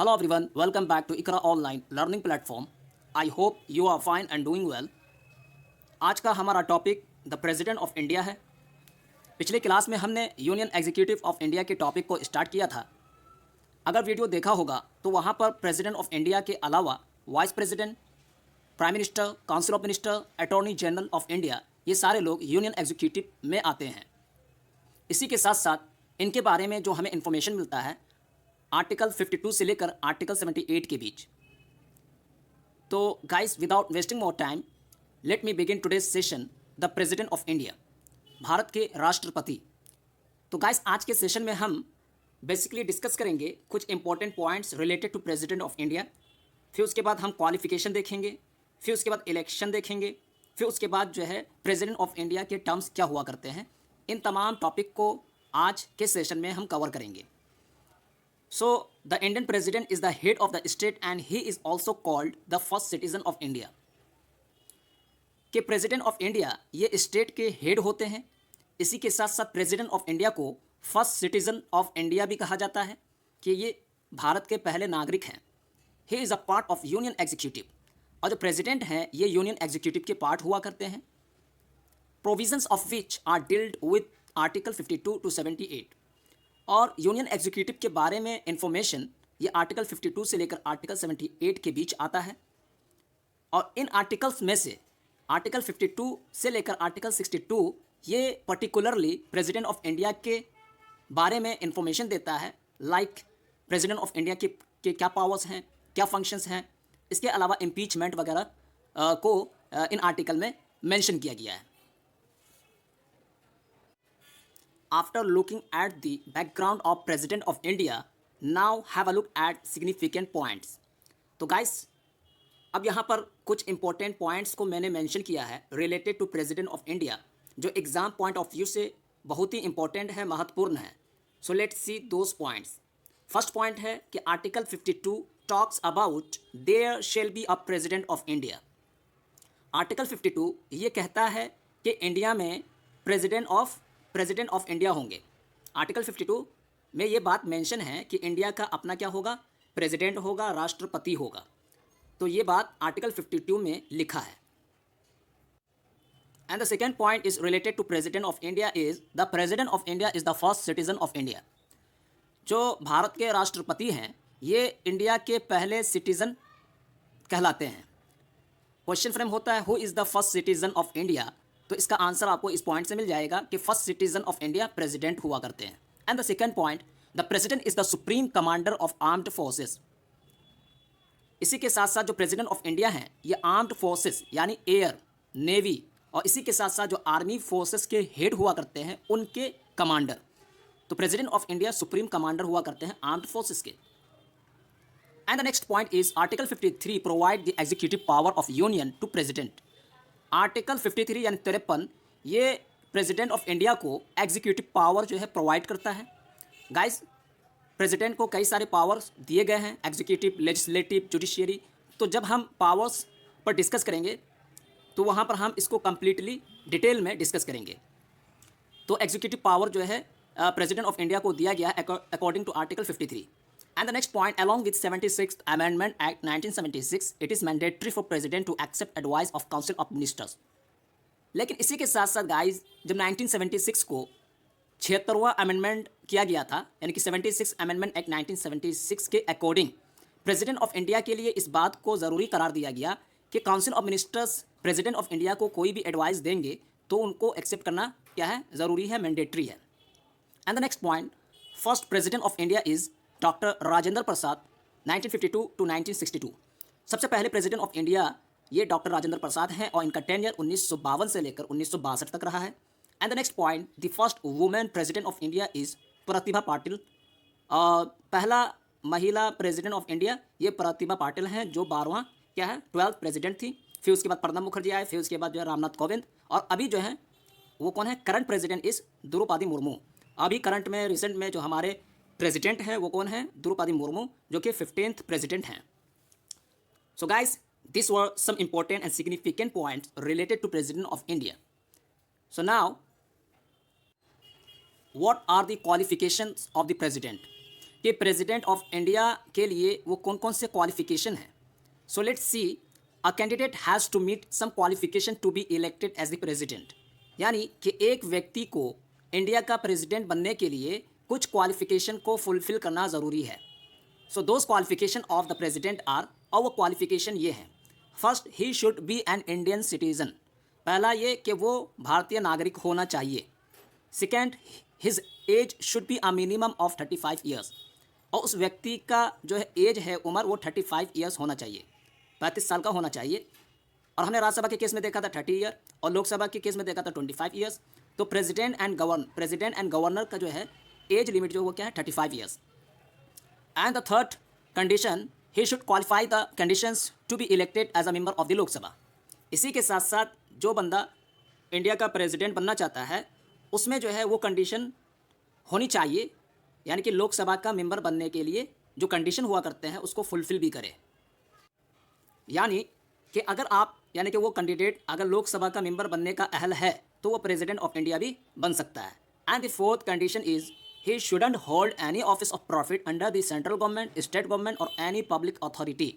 Hello everyone, welcome back to Ikra Online Learning Platform. I hope you are fine and doing well. आज का हमारा topic the president of India है। पिछले class में हमने union executive of India के topic को start किया था। अगर वीडियो देखा होगा तो वहाँ पर प्रेसिडेंट ऑफ इंडिया के अलावा vice president, prime minister, council of minister, attorney general of India, ये सारे लोग यूनियन एग्जीक्यूटिव में आते हैं। इसी के साथ साथ इनके बारे में जो हमें इन्फॉर्मेशन मिलता है आर्टिकल 52 से लेकर आर्टिकल 78 के बीच। तो guys, without wasting more time, let me begin today's session the president of India, Bharat के राष्ट्रपति। तो गाइस, आज के सेशन में हम बेसिकली डिस्कस करेंगे कुछ important points related to president of India. फिर उसके बाद हम क्वालिफिकेशन देखेंगे, फिर उसके बाद इलेक्शन देखेंगे, फिर उसके बाद जो है प्रेसिडेंट ऑफ इंडिया के टर्म्स क्या हुआ करते हैं। इन तमाम टॉपिक को आज के सेशन में हम कवर करेंगे। So, the Indian president is the head of the state and he is also called the first citizen of India. कि प्रेसिडेंट ऑफ इंडिया ये स्टेट के हेड होते हैं। इसी के साथ साथ प्रेसिडेंट ऑफ इंडिया को फर्स्ट सिटीजन ऑफ इंडिया भी कहा जाता है कि ये भारत के पहले नागरिक हैं। He is a part of union executive, और जो प्रेसिडेंट हैं ये यूनियन एग्जीक्यूटिव के पार्ट हुआ करते हैं। Provisions of which are dealt with article 52 to 78। और यूनियन एग्जीक्यूटिव के बारे में इंफॉर्मेशन ये आर्टिकल 52 से लेकर आर्टिकल 78 के बीच आता है। और इन आर्टिकल्स में से आर्टिकल 52 से लेकर आर्टिकल 62 ये पर्टिकुलरली प्रेसिडेंट ऑफ इंडिया के बारे में इंफॉर्मेशन देता है, लाइक प्रेसिडेंट ऑफ इंडिया के क्या पावर्स हैं, क्या फंक्शंस हैं। इसके अलावा इम्पीचमेंट वगैरह को इन आर्टिकल में मेंशन किया गया है। After looking at the background of President of India, now have a look at significant points. तो guys, अब यहाँ पर कुछ important points को मैंने mention किया है related to President of India, जो exam point of view से बहुत ही important है, महत्वपूर्ण है। So let's see those points. First point है कि Article 52 talks about there shall be a President of India. Article 52 ये कहता है कि इंडिया में प्रेसिडेंट ऑफ इंडिया होंगे। आर्टिकल 52 में ये बात मेंशन है कि इंडिया का अपना क्या होगा, प्रेसिडेंट होगा, राष्ट्रपति होगा। तो ये बात आर्टिकल 52 में लिखा है। And the second point is related to president of India is the president of India is the first citizen of India. जो भारत के राष्ट्रपति हैं ये इंडिया के पहले सिटीजन कहलाते हैं। क्वेश्चन फ्रेम होता है who is the first citizen of India, तो इसका आंसर आपको इस पॉइंट से मिल जाएगा कि first citizen of India president हुआ करते हैं। And the second point, the president is the supreme commander of armed forces. इसी के साथ साथ जो प्रेसिडेंट ऑफ इंडिया हैं ये आर्म्ड फोर्सेस यानी एयर, नेवी और इसी के साथ साथ जो आर्मी फोर्सेस के हेड हुआ करते हैं उनके कमांडर। तो president of India supreme commander हुआ करते हैं आर्म्ड फोर्सेस के। And the next point is article 53 provide the executive power of union to president. Article 53 यानी 53 ये प्रेसिडेंट ऑफ इंडिया को एग्जीक्यूटिव पावर जो है प्रोवाइड करता है। गाइस, प्रेसिडेंट को कई सारे पावर्स दिए गए हैं, एग्जीक्यूटिव, लेजिस्लेटिव, जुडिशियरी। तो जब हम पावर्स पर डिस्कस करेंगे तो वहाँ पर हम इसको कम्प्लीटली डिटेल में डिस्कस करेंगे। तो एग्जीक्यूटिव पावर जो है प्रेसिडेंट ऑफ इंडिया को दिया गया है according to article 53। And the next point, along with 76th Amendment Act 1976, it is mandatory for President to accept advice of Council of Ministers. लेकिन इसी के साथ साथ गाइज, जब 1976 को 76वां अमेंडमेंट किया गया था, यानी कि 76 अमेंडमेंट एक्ट 1976 के अकॉर्डिंग प्रेसिडेंट ऑफ इंडिया के लिए इस बात को ज़रूरी करार दिया गया कि council of ministers president of India को कोई भी एडवाइस देंगे तो उनको एक्सेप्ट करना क्या है, ज़रूरी है, मैंडेटरी है। And the next point, first president of India is doctor Rajendra Prasad 1952 to 1962। सबसे पहले प्रेसिडेंट ऑफ इंडिया ये डॉक्टर राजेंद्र प्रसाद हैं और इनका टेन्योर 1952 से लेकर 1962 तक रहा है। And the next point, the first women president of India is Pratibha Patil. पहला महिला प्रेसिडेंट ऑफ इंडिया ये प्रतिभा पाटिल हैं जो 12वां क्या है, 12th प्रेसिडेंट थी। फिर उसके बाद प्रणब मुखर्जी आए, फिर उसके बाद जो है रामनाथ कोविंद, और अभी जो है वो कौन है, current president is Draupadi Murmu. अभी करंट में रिसेंट में जो हमारे प्रेसिडेंट है वो कौन है, द्रौपदी मुर्मू, जो कि 15th प्रेसिडेंट हैं। So guys, this were some important and significant points related to president of India. So now what are the qualifications of the president. कि प्रेसिडेंट ऑफ इंडिया के लिए वो कौन कौन से क्वालिफिकेशन हैं. So let's see, a candidate has to meet some qualification to be elected as the president. यानी कि एक व्यक्ति को इंडिया का प्रेसिडेंट बनने के लिए कुछ क्वालिफिकेशन को फुलफिल करना ज़रूरी है. So those qualification of the president are, और वो क्वालिफिकेशन ये हैं. First, he should be an Indian citizen. पहला ये कि वो भारतीय नागरिक होना चाहिए. Second, his age should be a minimum of 35 years. और उस व्यक्ति का जो है एज है, उम्र, वो 35 ईयर्स होना चाहिए, 35 साल का होना चाहिए. और हमने राज्यसभा के केस में देखा था 30 ईयर, और लोकसभा के केस में देखा था 25 ईयर्स. तो प्रेसिडेंट एंड गवर्नर का जो है एज लिमिट जो वो क्या है, 35 years. And the third condition, he should qualify the conditions to be elected as a member of the Lok Sabha. इसी के साथ साथ जो बंदा इंडिया का प्रेसिडेंट बनना चाहता है, उसमें जो है वो कंडीशन होनी चाहिए, यानी कि लोकसभा का मेंबर बनने के लिए जो कंडीशन हुआ करते हैं उसको फुलफिल भी करे. यानी कि अगर आप, यानी कि वो कैंडिडेट अगर लोकसभा का मेंबर बनने का अहल है तो वो प्रेसिडेंट ऑफ इंडिया भी बन सकता है. And the fourth condition is, he shouldn't hold any office of profit under the central government, state government और एनी पब्लिक अथॉरिटी.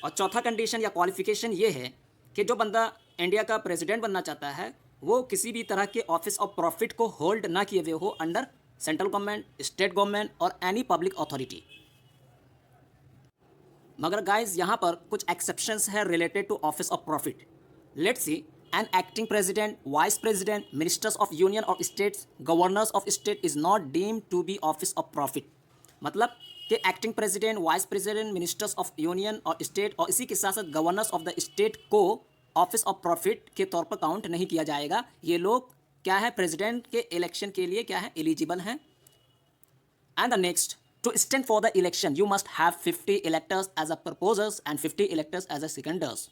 और चौथा कंडीशन या क्वालिफिकेशन ये है कि जो बंदा इंडिया का प्रेसिडेंट बनना चाहता है वो किसी भी तरह के ऑफिस ऑफ प्रॉफिट को होल्ड ना किए हुए हो under central government, state government और एनी पब्लिक अथॉरिटी. मगर गाइज यहाँ पर कुछ एक्सेप्शंस है related to office of profit. Let's see, an acting president, vice president, ministers of union और states, governors of state is not deemed to be office of profit. मतलब कि acting president, vice president, ministers of union और state और इसी के साथ साथ governors of the state को ऑफिस ऑफ प्रॉफिट के तौर पर काउंट नहीं किया जाएगा. ये लोग क्या है, प्रेसिडेंट के इलेक्शन के लिए क्या है, एलिजिबल हैं. And the next, to stand for the election you must have 50 electors as a proposers and 50 electors as a seconders.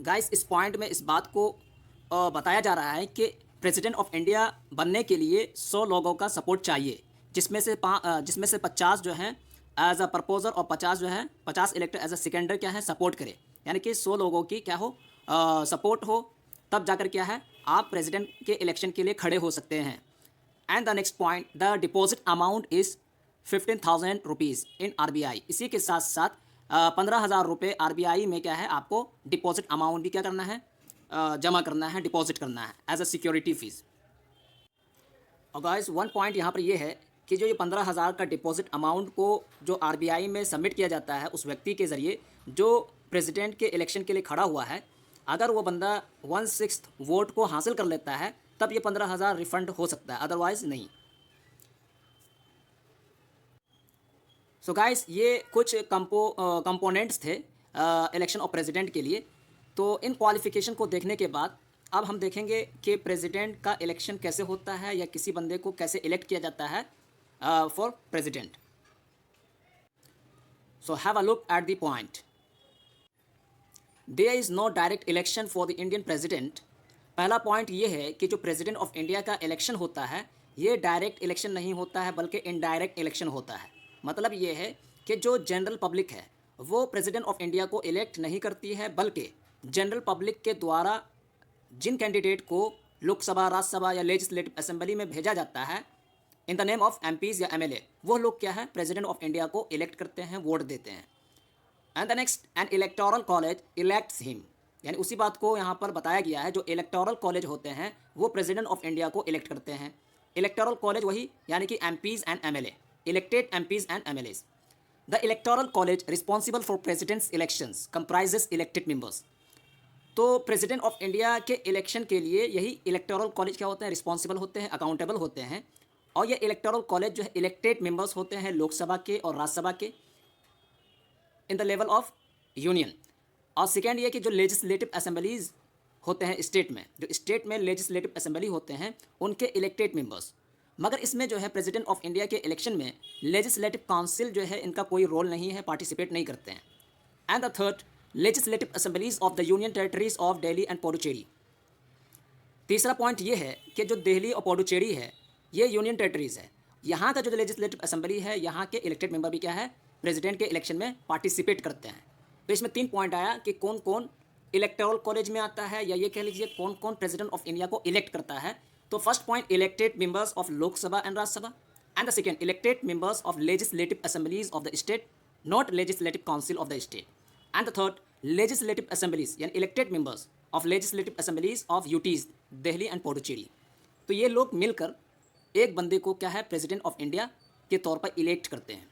Guys, इस पॉइंट में इस बात को बताया जा रहा है कि प्रेसिडेंट ऑफ इंडिया बनने के लिए 100 लोगों का सपोर्ट चाहिए, जिसमें से 50 जो हैं एज अ प्रपोजर और 50 जो है 50 इलेक्टर एज अ सेकेंडर क्या है, सपोर्ट करे. यानी कि 100 लोगों की क्या हो, सपोर्ट हो, तब जाकर क्या है आप प्रेसिडेंट के इलेक्शन के लिए खड़े हो सकते हैं. And the next point, the deposit amount is 15,000 rupees in RBI. इसी के साथ साथ 15,000 रुपये RBI में क्या है आपको डिपॉजिट अमाउंट भी क्या करना है, जमा करना है, डिपॉजिट करना है एज अ सिक्योरिटी फीस. और गाइस, वन पॉइंट यहाँ पर ये है कि जो ये 15,000 का डिपॉजिट अमाउंट को जो RBI में सबमिट किया जाता है उस व्यक्ति के ज़रिए जो प्रेसिडेंट के इलेक्शन के लिए खड़ा हुआ है, अगर वो बंदा 1/6 वोट को हासिल कर लेता है तब ये 15,000 रिफंड हो सकता है, अदरवाइज नहीं. सो गाइस, ये कुछ कंपोनेंट्स थे इलेक्शन ऑफ प्रेसिडेंट के लिए. तो इन क्वालिफिकेशन को देखने के बाद अब हम देखेंगे कि प्रेसिडेंट का इलेक्शन कैसे होता है या किसी बंदे को कैसे इलेक्ट किया जाता है for president. So have a look at the point. There is no direct election for the Indian president. पहला पॉइंट ये है कि जो प्रेसिडेंट ऑफ इंडिया का इलेक्शन होता है ये डायरेक्ट इलेक्शन नहीं होता है बल्कि इनडायरेक्ट इलेक्शन होता है. मतलब ये है कि जो जनरल पब्लिक है वो प्रेसिडेंट ऑफ इंडिया को इलेक्ट नहीं करती है, बल्कि जनरल पब्लिक के द्वारा जिन कैंडिडेट को लोकसभा, राज्यसभा या लेजिस्लेटिव असेंबली में भेजा जाता है in the name of MPs या MLA, वो लोग क्या है प्रेसिडेंट ऑफ इंडिया को इलेक्ट करते हैं, वोट देते हैं. And the next, N electoral college elects him. यानी उसी बात को यहाँ पर बताया गया है, जो इलेक्टोरल कॉलेज होते हैं वो प्रेसिडेंट ऑफ इंडिया को इलेक्ट करते हैं. इलेक्टोरल कॉलेज वही यानी कि MPs and MLA, elected MPs and MLAs. The electoral college responsible for presidents elections comprises elected members. तो प्रेसिडेंट ऑफ इंडिया के इलेक्शन के लिए यही इलेक्टोरल कॉलेज क्या होते हैं, रिस्पॉन्सिबल होते हैं, अकाउंटेबल होते हैं. और ये इलेक्टोरल कॉलेज जो है इलेक्टेड मेंबर्स होते हैं लोकसभा के और राज्यसभा के in the level of union. और सेकेंड ये कि जो लेजिस्लेटिव असेंबलीज होते हैं स्टेट में, जो स्टेट में लेजिस्लेटिव असेंबली होते हैं उनके इलेक्टेड मेंबर्स. मगर इसमें जो है प्रेसिडेंट ऑफ इंडिया के इलेक्शन में लेजिस्लेटिव काउंसिल जो है इनका कोई रोल नहीं है, पार्टिसिपेट नहीं करते हैं. And the third, legislative assemblies of the union territories of Delhi and Puducherry. तीसरा पॉइंट ये है कि जो दिल्ली और पुडुचेरी है ये यूनियन टेरिटरीज है. यहाँ का जो लेजिस्लेटिव असेंबली है यहाँ के इलेक्टेड मेंबर भी क्या है प्रेसिडेंट के इलेक्शन में पार्टिसिपेट करते हैं. तो इसमें 3 पॉइंट आया कि कौन कौन इलेक्टोरल कॉलेज में आता है या ये कह लीजिए कौन कौन प्रेसिडेंट ऑफ इंडिया को इलेक्ट करता है. तो first point, elected members of Lok Sabha and Rajya Sabha. And the second, elected members of legislative assemblies of the state, not legislative council of the state. And the third, legislative assemblies यानी elected members of legislative assemblies of UTs Delhi and Puducherry. तो ये लोग मिलकर एक बंदे को क्या है प्रेसिडेंट ऑफ इंडिया के तौर पर इलेक्ट करते हैं.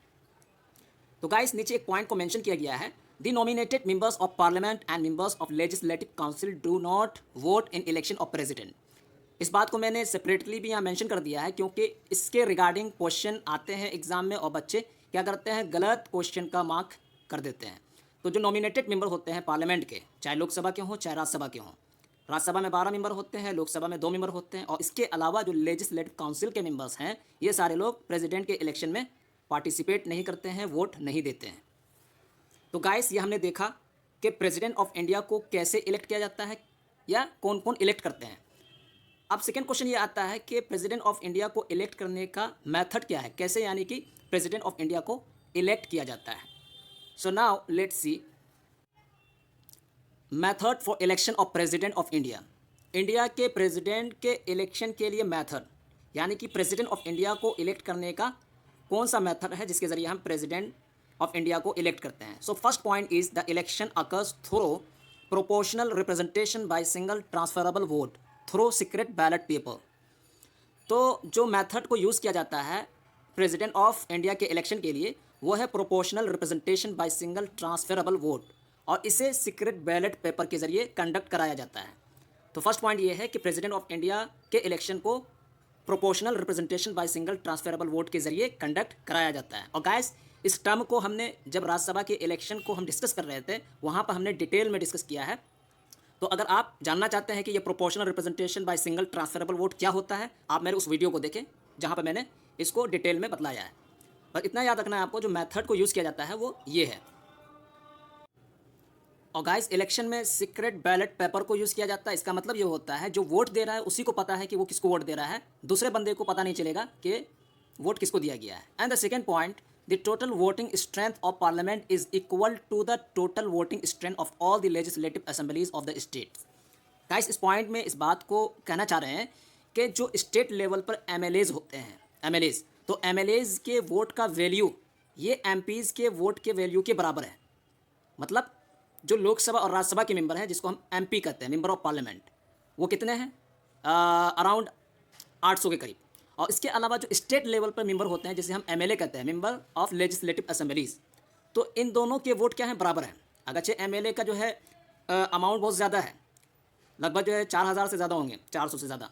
तो गाइस नीचे एक पॉइंट को मेंशन किया गया है, the nominated members of parliament and members of legislative council do not vote in election of president. इस बात को मैंने सेपरेटली भी यहाँ मेंशन कर दिया है क्योंकि इसके रिगार्डिंग क्वेश्चन आते हैं एग्जाम में और बच्चे क्या करते हैं गलत क्वेश्चन का मार्क कर देते हैं. तो जो नॉमिनेटेड मेंबर होते हैं पार्लियामेंट के, चाहे लोकसभा के हों चाहे राज्यसभा के हों, राज्यसभा में 12 मेंबर होते हैं, लोकसभा में 2 मेंबर होते हैं, और इसके अलावा जो लेजिस्लेटिव काउंसिल के मेंबर्स हैं ये सारे लोग प्रेसिडेंट के इलेक्शन में पार्टिसिपेट नहीं करते हैं, वोट नहीं देते हैं. तो गाइस ये हमने देखा कि प्रेसिडेंट ऑफ इंडिया को कैसे इलेक्ट किया जाता है या कौन कौन इलेक्ट करते हैं. अब सेकेंड क्वेश्चन ये आता है कि प्रेसिडेंट ऑफ इंडिया को इलेक्ट करने का मेथड क्या है, कैसे यानी कि प्रेसिडेंट ऑफ इंडिया को इलेक्ट किया जाता है. So now let's see method for election of president of India. India के प्रेसिडेंट के इलेक्शन के लिए मेथड यानी कि प्रेसिडेंट ऑफ इंडिया को इलेक्ट करने का कौन सा मेथड है जिसके ज़रिए हम प्रेसिडेंट ऑफ इंडिया को इलेक्ट करते हैं. So first point is the election occurs through proportional representation by single transferable vote through secret ballot paper. तो जो मेथड को यूज़ किया जाता है प्रेसिडेंट ऑफ इंडिया के इलेक्शन के लिए वो है proportional representation by single transferable vote, और इसे सीक्रेट बैलेट पेपर के ज़रिए कंडक्ट कराया जाता है. तो फर्स्ट पॉइंट ये है कि प्रेसिडेंट ऑफ इंडिया के इलेक्शन को proportional representation by single transferable vote के ज़रिए कंडक्ट कराया जाता है. और गाइस इस टर्म को हमने जब राज्यसभा के इलेक्शन को हम डिस्कस कर रहे थे वहाँ पर हमने डिटेल में डिस्कस किया है. तो अगर आप जानना चाहते हैं कि ये proportional representation by single transferable vote क्या होता है, आप मेरे उस वीडियो को देखें जहाँ पर मैंने इसको डिटेल में बतलाया है. पर इतना याद रखना है आपको, जो मेथड को यूज़ किया जाता है वो ये है. और गाइस इलेक्शन में सीक्रेट बैलेट पेपर को यूज़ किया जाता है. इसका मतलब ये होता है जो वोट दे रहा है उसी को पता है कि वो किसको वोट दे रहा है, दूसरे बंदे को पता नहीं चलेगा कि वोट किसको दिया गया है. And the second point, the total voting strength of parliament is equal to the total voting strength of all the legislative assemblies of the state. Guys इस पॉइंट में इस बात को कहना चाह रहे हैं कि जो स्टेट लेवल पर एमएलएज होते हैं, एमएलएज, तो एमएलएज के वोट का वैल्यू ये एमपीज़ के वोट के वैल्यू के बराबर है. मतलब जो लोकसभा और राज्यसभा के मेंबर हैं जिसको हम एमपी कहते हैं, मेंबर ऑफ पार्लियामेंट, वो कितने हैं अराउंड 800 के करीब. और इसके अलावा जो स्टेट लेवल पर मेंबर होते हैं जिसे हम एमएलए कहते हैं, मेंबर ऑफ लेजिस्लेटिव असेंबलीज, तो इन दोनों के वोट क्या हैं बराबर हैं. अगरचे एमएलए का जो है अमाउंट बहुत ज़्यादा है, लगभग जो है 4000 से ज़्यादा होंगे, 400 से ज़्यादा,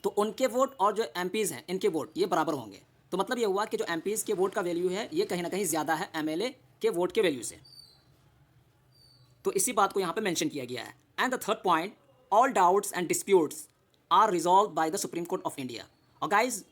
तो उनके वोट और जो एमपीज़ हैं इनके वोट ये बराबर होंगे. तो मतलब ये हुआ कि जो एमपीज़ के वोट का वैल्यू है ये कहीं ना कहीं ज़्यादा है एमएलए के वोट के वैल्यू से. तो इसी बात को यहाँ पे मेंशन किया गया है. And the third point, all doubts and disputes are resolve by the supreme court of India. और गाइज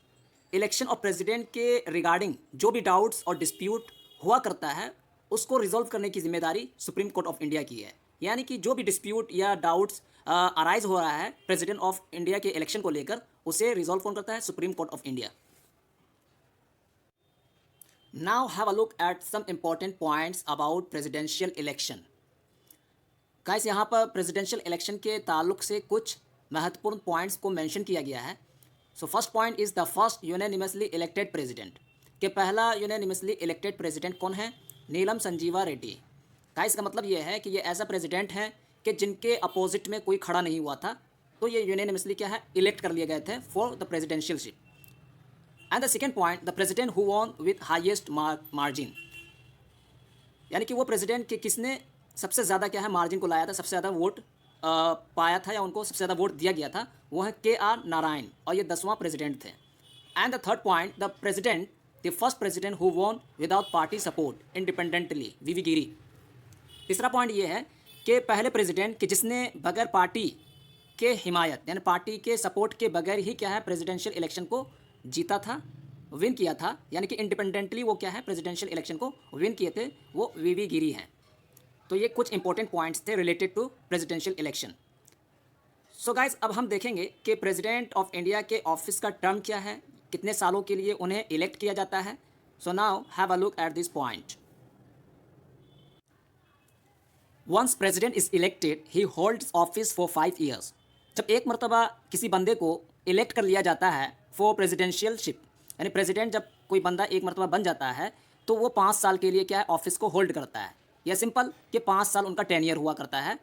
इलेक्शन ऑफ प्रेसिडेंट के रिगार्डिंग जो भी डाउट्स और डिस्प्यूट हुआ करता है उसको रिजॉल्व करने की जिम्मेदारी सुप्रीम कोर्ट ऑफ इंडिया की है. यानी कि जो भी डिस्प्यूट या डाउट्स अराइज हो रहा है प्रेसिडेंट ऑफ इंडिया के इलेक्शन को लेकर, उसे रिजॉल्व कौन करता है? Supreme court of India. Now have a look at some important points about presidential election. Guys यहाँ पर प्रेसिडेंशियल इलेक्शन के ताल्लुक से कुछ महत्वपूर्ण पॉइंट्स को मेंशन किया गया है. So first point is the first unanimously elected president. के पहला यूनानिमसली इलेक्टेड प्रेसिडेंट कौन है? नीलम संजीवा रेड्डी. गाइस का मतलब ये है कि ये ऐसा प्रेसिडेंट है कि जिनके अपोजिट में कोई खड़ा नहीं हुआ था, तो ये यूनानिमसली क्या है इलेक्ट कर लिए गए थे for the presidentialship. And the second point, the president who won with highest margin. यानी कि वो प्रेसिडेंट के किसने सबसे ज़्यादा क्या है मार्जिन को लाया था, सबसे ज़्यादा वोट पाया था या उनको सबसे ज़्यादा वोट दिया गया था, वो है KR नारायण, और ये 10वां प्रेसिडेंट थे. And the third point, the president, the first president who von without party support independently, VV गिरी. तीसरा पॉइंट ये है कि पहले प्रेसिडेंट कि जिसने बगैर पार्टी के हिमायत यानी पार्टी के सपोर्ट के बगैर ही क्या है प्रेसिडेंशियल इलेक्शन को जीता था, विन किया था, यानी कि इंडिपेंडेंटली वो क्या है प्रेसिडेंशियल इलेक्शन को विन किए थे, वो VV गिरी हैं. तो ये कुछ इंपॉर्टेंट पॉइंट्स थे related to presidential election. So guys अब हम देखेंगे कि प्रेसिडेंट ऑफ इंडिया के ऑफिस का टर्म क्या है, कितने सालों के लिए उन्हें इलेक्ट किया जाता है. So now have a look at this point. Once president is elected he holds office for 5 years. जब एक मरतबा किसी बंदे को इलेक्ट कर लिया जाता है फॉर प्रेसिडेंशियलशिप, यानी प्रेसिडेंट जब कोई बंदा एक मरतबा बन जाता है तो वो 5 साल के लिए क्या है ऑफिस को होल्ड करता है। यह सिंपल कि 5 साल उनका टेन्योर हुआ करता है।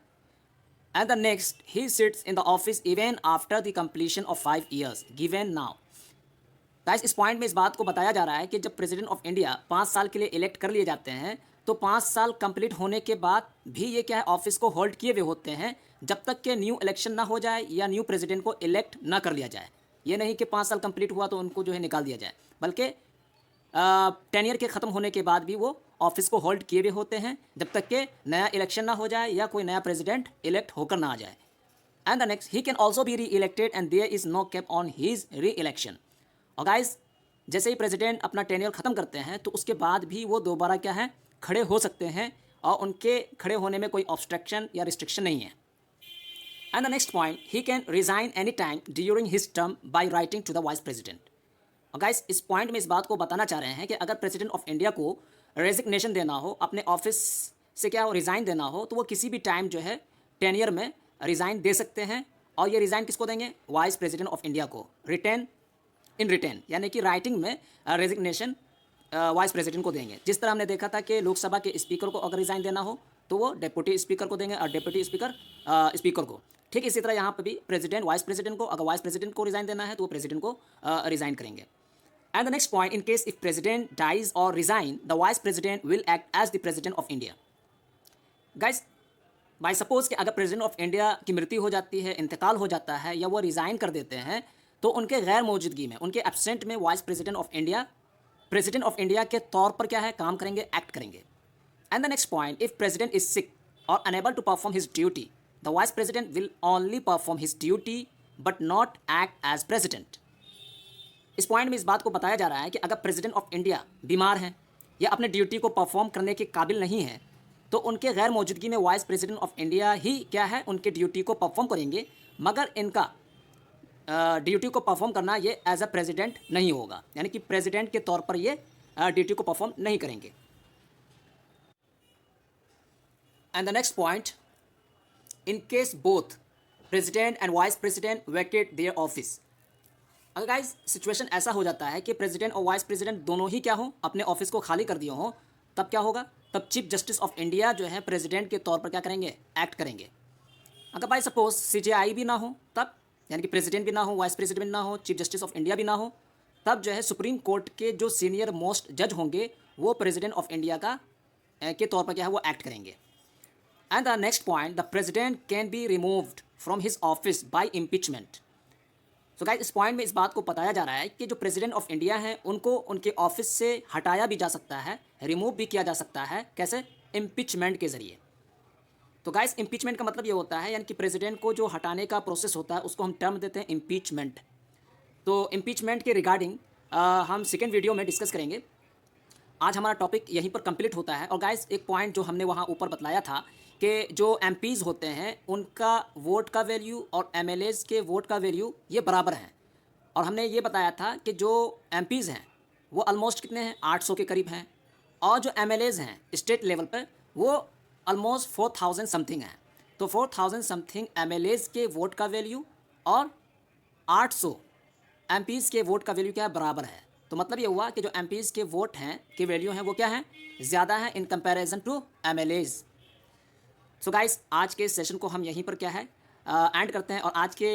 And the next he sits in the office even after the completion of 5 years given now. Guys इस पॉइंट में इस बात को बताया जा रहा है कि जब प्रेसिडेंट ऑफ इंडिया 5 साल के लिए इलेक्ट कर लिए जाते हैं तो 5 साल कंप्लीट होने के बाद भी ये क्या है ऑफिस को होल्ड किए हुए होते हैं जब तक कि न्यू इलेक्शन ना हो जाए या न्यू प्रेसिडेंट को इलेक्ट ना कर लिया जाए। ये नहीं कि 5 साल कंप्लीट हुआ तो उनको जो है निकाल दिया जाए, बल्कि टेनियर के ख़त्म होने के बाद भी वो ऑफिस को होल्ड किए हुए होते हैं जब तक कि नया इलेक्शन ना हो जाए या कोई नया प्रेसिडेंट इलेक्ट होकर ना आ जाए। And the next he can also be re elected and there is no cap on his re election. और गाइस जैसे ही प्रेसिडेंट अपना टेन्योर ख़त्म करते हैं तो उसके बाद भी वो दोबारा क्या है खड़े हो सकते हैं और उनके खड़े होने में कोई ऑब्स्ट्रक्शन या रिस्ट्रिक्शन नहीं है। And the next point he can resign any time during his term by writing to the vice president. और गाइस इस पॉइंट में इस बात को बताना चाह रहे हैं कि अगर प्रेसिडेंट ऑफ इंडिया को रेजिग्नेशन देना हो, अपने ऑफिस से क्या हो रिज़ाइन देना हो, तो वो किसी भी टाइम जो है टेन्योर में रिज़ाइन दे सकते हैं। और ये रिज़ाइन किसको देंगे? वाइस प्रेसिडेंट ऑफ इंडिया को इन रिटर्न, यानी कि राइटिंग में रेजिग्नेशन वाइस प्रेसिडेंट को देंगे। जिस तरह हमने देखा था कि लोकसभा के स्पीकर को अगर रिज़ाइन देना हो तो वो डिप्टी स्पीकर को देंगे और डिप्टी स्पीकर स्पीकर को। ठीक इसी तरह यहाँ पर भी प्रेसिडेंट वाइस प्रेसिडेंट को, अगर वाइस प्रेसिडेंट को रिज़ाइन देना है तो वो प्रेसिडेंट को रिज़ाइन करेंगे। And the next point in case if president dies और resign the vice president will act as the president of India. Guys by suppose कि अगर प्रेसिडेंट ऑफ इंडिया की मृत्यु हो जाती है, इंतकाल हो जाता है या वो रिज़ाइन कर देते हैं तो उनके गैर मौजूदगी में, उनके एब्सेंट में vice president of India president of India के तौर पर क्या है काम करेंगे, एक्ट करेंगे। And the next point if president is sick और unable to perform his duty the vice president will only perform his duty but not act as president. इस पॉइंट में इस बात को बताया जा रहा है कि अगर प्रेसिडेंट ऑफ इंडिया बीमार हैं या अपने ड्यूटी को परफॉर्म करने के काबिल नहीं है तो उनके गैर मौजूदगी में वाइस प्रेसिडेंट ऑफ इंडिया ही क्या है उनके ड्यूटी को परफॉर्म करेंगे, मगर इनका ड्यूटी को परफॉर्म करना ये एज अ प्रेसिडेंट नहीं होगा, यानी कि प्रेसिडेंट के तौर पर ये ड्यूटी को परफॉर्म नहीं करेंगे। And the next point in case both president and vice president Venkat their office. अगर गाइस सिचुएशन ऐसा हो जाता है कि प्रेसिडेंट और वाइस प्रेसिडेंट दोनों ही क्या हो अपने ऑफिस को खाली कर दिए हों, तब क्या होगा? तब चीफ जस्टिस ऑफ इंडिया जो है प्रेसिडेंट के तौर पर क्या करेंगे, एक्ट करेंगे। अगर बाई सपोज सीजेआई भी ना हो तब, यानी कि प्रेसिडेंट भी ना हो, वाइस प्रेसिडेंट ना हो, चीफ जस्टिस ऑफ इंडिया भी ना हो, तब जो है सुप्रीम कोर्ट के जो सीनियर मोस्ट जज होंगे वो प्रेसिडेंट ऑफ इंडिया का के तौर पर क्या है वो एक्ट करेंगे। And the next point the president can be removed from his office by impeachment. So guys इस पॉइंट में इस बात को बताया जा रहा है कि जो प्रेसिडेंट ऑफ इंडिया हैं उनको उनके ऑफिस से हटाया भी जा सकता है, रिमूव भी किया जा सकता है। कैसे? इम्पीचमेंट के ज़रिए। तो गाइस इम्पीचमेंट का मतलब ये होता है, यानी कि प्रेसिडेंट को जो हटाने का प्रोसेस होता है उसको हम टर्म देते हैं इम्पीचमेंट। तो इम्पीचमेंट के रिगार्डिंग हम सेकेंड वीडियो में डिस्कस करेंगे। आज हमारा टॉपिक यहीं पर कंप्लीट होता है। और गाइस एक पॉइंट जो हमने वहाँ ऊपर बतलाया था कि जो एमपीज़ होते हैं उनका वोट का वैल्यू और एमएलएज़ के वोट का वैल्यू ये बराबर हैं। और हमने ये बताया था कि जो एमपीज़ हैं वो ऑलमोस्ट कितने हैं, 800 के करीब हैं, और जो एमएलएज़ हैं स्टेट लेवल पर वो ऑलमोस्ट 4000 समथिंग हैं। तो 4000 समथिंग एमएलएज़ के वोट का वैल्यू और 800 एमपीज़ के वोट का वैल्यू क्या है, बराबर है। तो मतलब ये हुआ कि जो एमपीज़ के वोट हैं के वैल्यू हैं वो क्या है, ज़्यादा है in comparison to MLAs. So guys आज के सेशन को हम यहीं पर क्या है एंड करते हैं। और आज के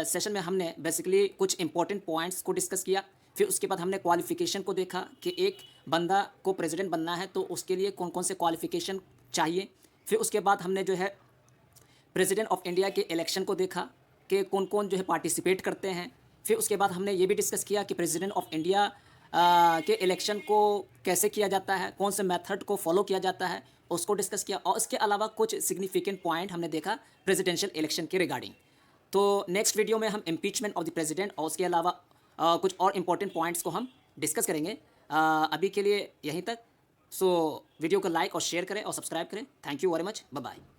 सेशन में हमने बेसिकली कुछ इंपॉर्टेंट पॉइंट्स को डिस्कस किया। फिर उसके बाद हमने क्वालिफ़िकेशन को देखा कि एक बंदा को प्रेसिडेंट बनना है तो उसके लिए कौन कौन से क्वालिफ़िकेशन चाहिए। फिर उसके बाद हमने जो है प्रेसिडेंट ऑफ इंडिया के इलेक्शन को देखा कि कौन कौन जो है पार्टिसिपेट करते हैं। फिर उसके बाद हमने ये भी डिस्कस किया कि प्रेसिडेंट ऑफ इंडिया के इलेक्शन को कैसे किया जाता है, कौन से मेथड को फॉलो किया जाता है, उसको डिस्कस किया। और इसके अलावा कुछ सिग्निफिकेंट पॉइंट हमने देखा प्रेसिडेंशियल इलेक्शन के रिगार्डिंग। तो नेक्स्ट वीडियो में हम इम्पीचमेंट ऑफ द प्रेसिडेंट और उसके अलावा कुछ और इंपॉर्टेंट पॉइंट्स को हम डिस्कस करेंगे। अभी के लिए यहीं तक। सो वीडियो को लाइक और शेयर करें और सब्सक्राइब करें। Thank you very much, bye bye.